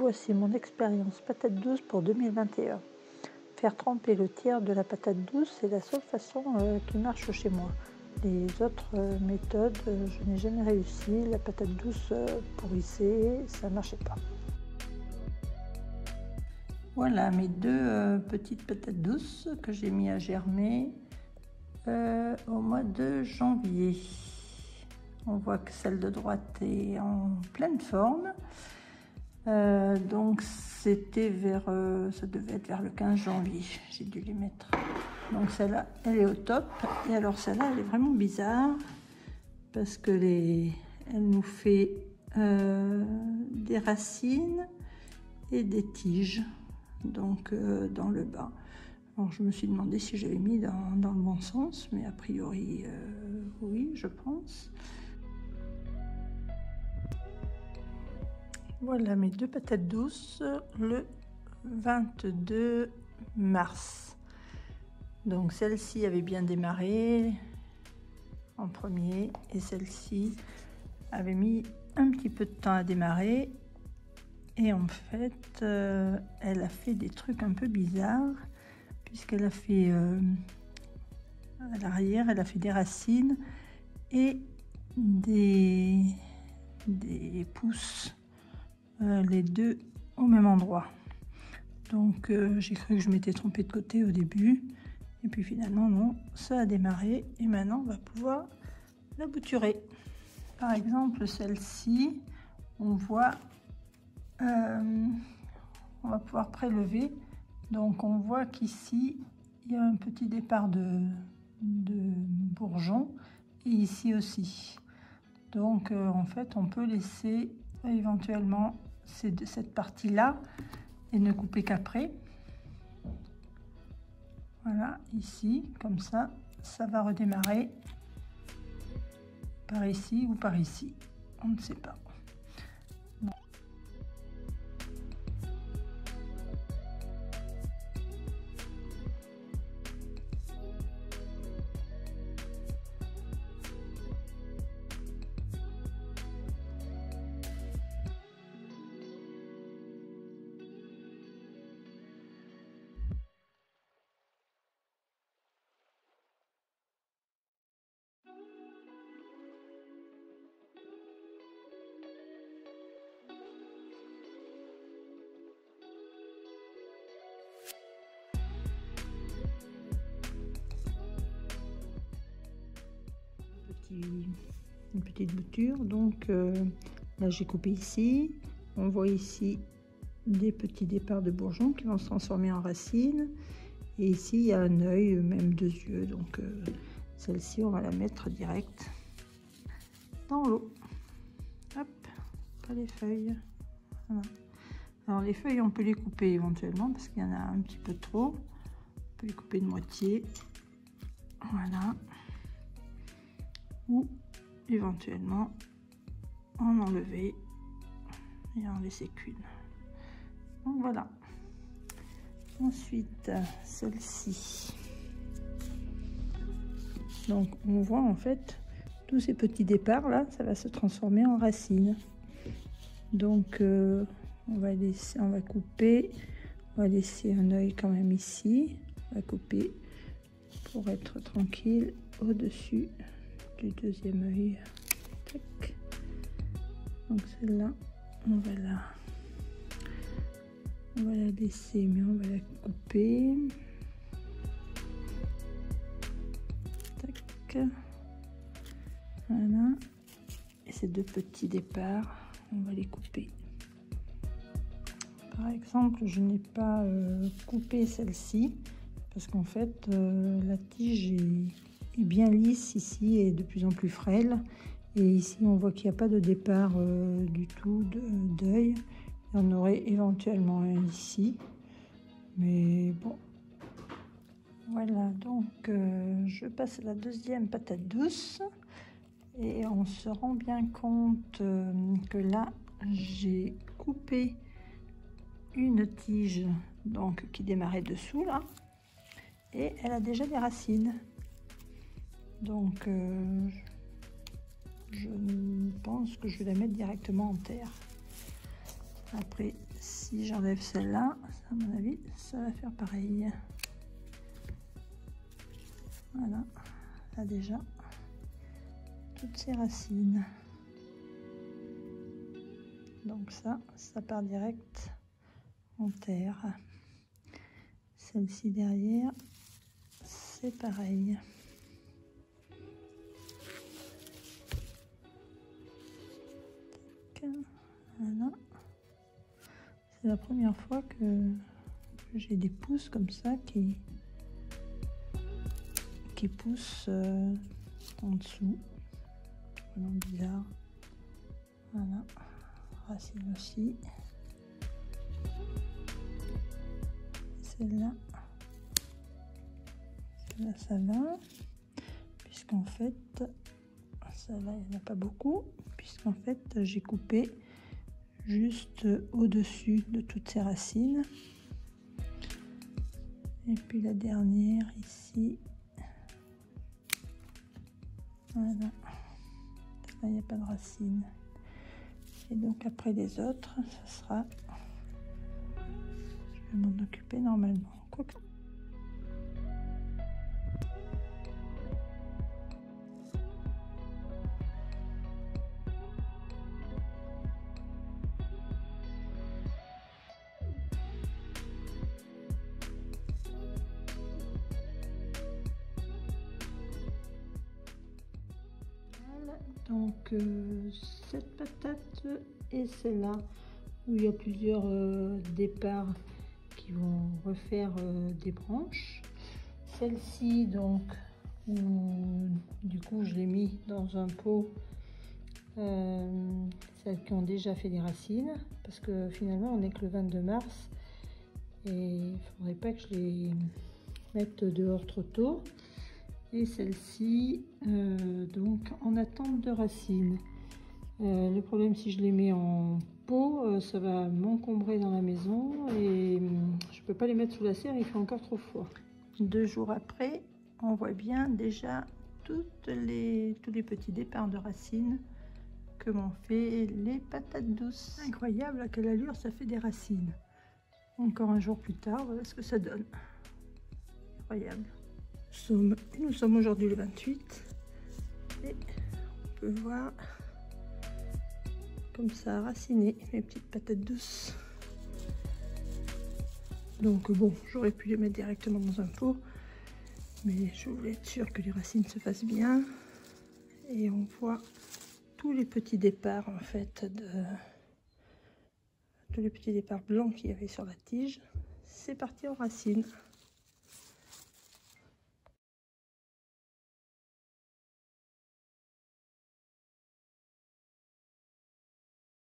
Voici mon expérience patate douce pour 2021. Faire tremper le tiers de la patate douce, c'est la seule façon qui marche chez moi. Les autres méthodes, je n'ai jamais réussi. La patate douce pourrissait, ça ne marchait pas. Voilà mes deux petites patates douces que j'ai mis à germer au mois de janvier. On voit que celle de droite est en pleine forme. Donc c'était vers, ça devait être vers le 15 janvier, j'ai dû les mettre. Donc celle-là, elle est au top. Et alors celle-là, elle est vraiment bizarre parce que elle nous fait des racines et des tiges, donc dans le bas. Alors je me suis demandé si j'avais mis dans le bon sens, mais a priori oui, je pense. Voilà mes deux patates douces le 22 mars. Donc celle-ci avait bien démarré en premier et celle-ci avait mis un petit peu de temps à démarrer. Et en fait, elle a fait des trucs un peu bizarres puisqu'elle a fait à l'arrière, elle a fait des racines et des pousses. Les deux au même endroit. Donc j'ai cru que je m'étais trompée de côté au début et puis finalement non, ça a démarré et maintenant on va pouvoir la bouturer. Par exemple celle-ci, on voit on va pouvoir prélever, donc on voit qu'ici il y a un petit départ de bourgeon et ici aussi. Donc en fait on peut laisser éventuellement cette partie là et ne couper qu'après. Voilà, ici comme ça va redémarrer par ici ou par ici, on ne sait pas. Une petite bouture, donc là j'ai coupé ici, on voit ici des petits départs de bourgeons qui vont se transformer en racines et ici il y a un œil, même deux yeux, donc celle-ci on va la mettre direct dans l'eau. Hop, pas les feuilles. Voilà. Alors les feuilles on peut les couper éventuellement parce qu'il y en a un petit peu trop, on peut les couper de moitié, voilà, ou éventuellement en enlever et en laisser qu'une. Donc voilà. Ensuite celle-ci, donc on voit en fait tous ces petits départs là, ça va se transformer en racines. Donc on va couper, on va laisser un œil quand même ici, on va couper pour être tranquille au-dessus du deuxième œil. Tac. Donc celle-là on va la laisser, mais on va la couper. Tac. Voilà, et ces deux petits départs on va les couper. Par exemple je n'ai pas coupé celle-ci parce qu'en fait la tige est bien lisse ici et de plus en plus frêle, et ici on voit qu'il n'y a pas de départ du tout d'œil. Il y en aurait éventuellement un ici, mais bon voilà. Donc je passe à la deuxième patate douce et on se rend bien compte que là j'ai coupé une tige donc qui démarrait dessous là, et elle a déjà des racines. Donc je pense que je vais la mettre directement en terre. Après, si j'enlève celle-là, à mon avis, ça va faire pareil. Voilà, là déjà, toutes ces racines. Donc ça part direct en terre. Celle-ci derrière, c'est pareil. Voilà. C'est la première fois que j'ai des pousses comme ça qui poussent en dessous. Vraiment bizarre. Voilà. Racine aussi. Celle-là, ça va. Puisqu'en fait, celle-là, il n'y en a pas beaucoup. Puisqu'en fait, j'ai coupé juste au-dessus de toutes ces racines. Et puis la dernière ici. Voilà. Là, il n'y a pas de racines. Et donc après les autres, ça sera... Je vais m'en occuper normalement. Quoique. Donc cette patate et celle-là où il y a plusieurs départs qui vont refaire des branches. Celle-ci donc où du coup je l'ai mis dans un pot, celles qui ont déjà fait des racines, parce que finalement on n'est que le 22 mars et il faudrait pas que je les mette dehors trop tôt. Et celle-ci donc en attente de racines. Le problème, si je les mets en pot, ça va m'encombrer dans la maison et je peux pas les mettre sous la serre, il fait encore trop froid. 2 jours après, on voit bien déjà tous les petits départs de racines que m'ont fait les patates douces. Incroyable à quelle allure ça fait des racines. Encore un jour plus tard, voilà ce que ça donne. Incroyable. Nous sommes aujourd'hui le 28 et on peut voir comme ça raciné mes petites patates douces. Donc bon, j'aurais pu les mettre directement dans un pot, mais je voulais être sûre que les racines se fassent bien. Et on voit tous les petits départs en fait tous les petits départs blancs qu'il y avait sur la tige. C'est parti en racines.